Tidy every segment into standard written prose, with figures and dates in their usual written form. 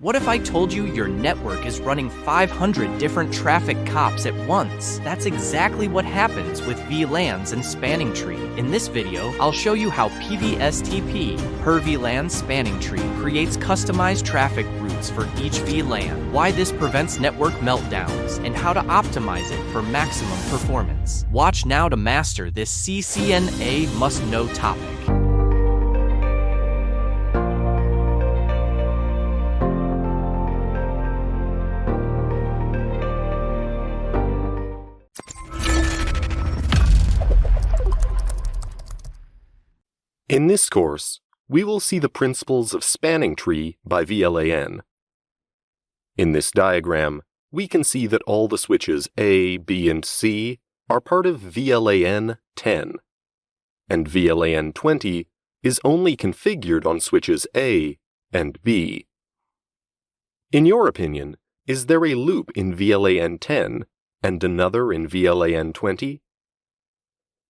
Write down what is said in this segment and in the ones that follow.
What if I told you your network is running 500 different traffic cops at once? That's exactly what happens with VLANs and Spanning Tree. In this video, I'll show you how PVSTP, Per-VLAN Spanning Tree, creates customized traffic routes for each VLAN, why this prevents network meltdowns, and how to optimize it for maximum performance. Watch now to master this CCNA must-know topic. In this course, we will see the principles of spanning tree by VLAN. In this diagram, we can see that all the switches A, B, and C are part of VLAN 10, and VLAN 20 is only configured on switches A and B. In your opinion, is there a loop in VLAN 10 and another in VLAN 20?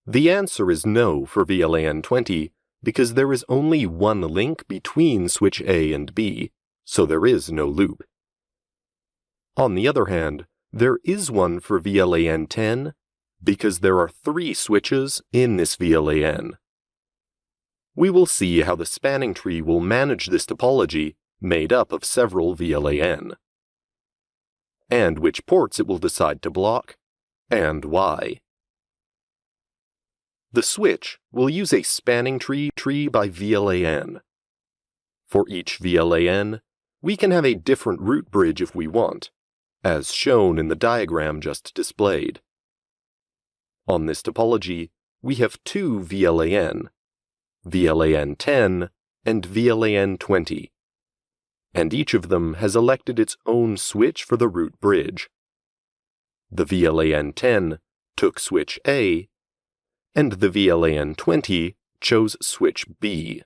The answer is no for VLAN 20, because there is only one link between switch A and B, so there is no loop. On the other hand, there is one for VLAN 10, because there are 3 switches in this VLAN. We will see how the spanning tree will manage this topology made up of several VLAN, and which ports it will decide to block, and why. The switch will use a spanning tree by VLAN. For each VLAN, we can have a different route bridge if we want, as shown in the diagram just displayed. On this topology, we have 2 VLAN, VLAN 10 and VLAN 20, and each of them has elected its own switch for the route bridge. The VLAN 10 took switch A, and the VLAN 20 chose switch B.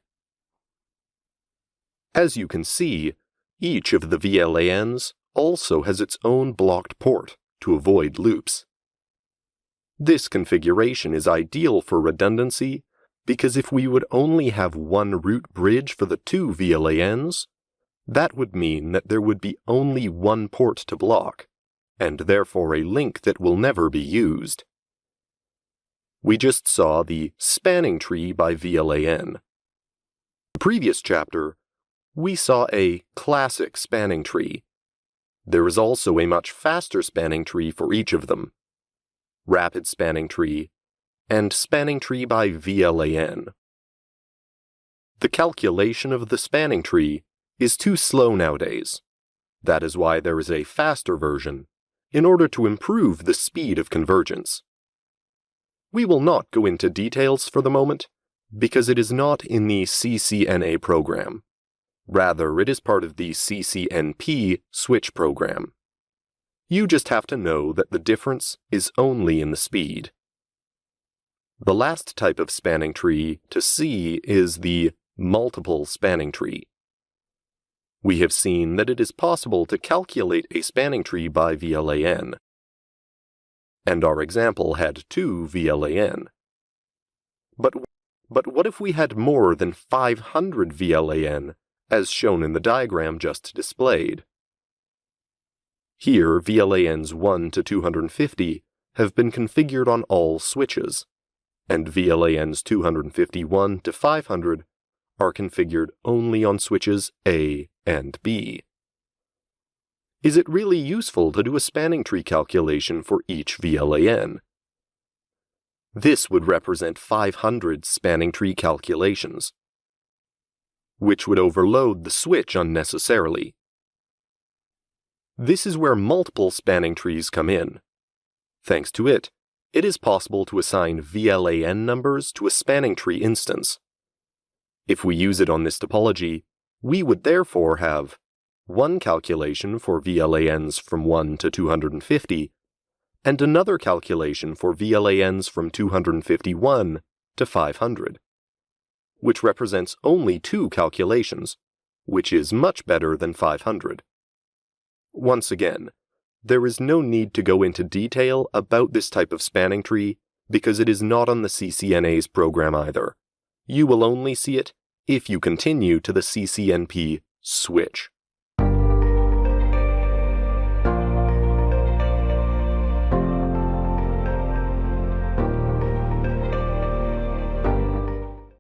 As you can see, each of the VLANs also has its own blocked port to avoid loops. This configuration is ideal for redundancy because if we would only have one route bridge for the 2 VLANs, that would mean that there would be only one port to block, and therefore a link that will never be used. We just saw the spanning tree by VLAN. In the previous chapter, we saw a classic spanning tree. There is also a much faster spanning tree for each of them, rapid spanning tree, and spanning tree by VLAN. The calculation of the spanning tree is too slow nowadays. That is why there is a faster version, in order to improve the speed of convergence. We will not go into details for the moment, because it is not in the CCNA program. Rather, it is part of the CCNP switch program. You just have to know that the difference is only in the speed. The last type of spanning tree to see is the multiple spanning tree. We have seen that it is possible to calculate a spanning tree by VLAN, and our example had 2 VLAN. But what if we had more than 500 VLAN, as shown in the diagram just displayed? Here, VLANs 1 to 250 have been configured on all switches, and VLANs 251 to 500 are configured only on switches A and B. Is it really useful to do a spanning tree calculation for each VLAN? This would represent 500 spanning tree calculations, which would overload the switch unnecessarily. This is where multiple spanning trees come in. Thanks to it, it is possible to assign VLAN numbers to a spanning tree instance. If we use it on this topology, we would therefore have one calculation for VLANs from 1 to 250, and another calculation for VLANs from 251 to 500, which represents only 2 calculations, which is much better than 500. Once again, there is no need to go into detail about this type of spanning tree because it is not on the CCNA's program either. You will only see it if you continue to the CCNP switch.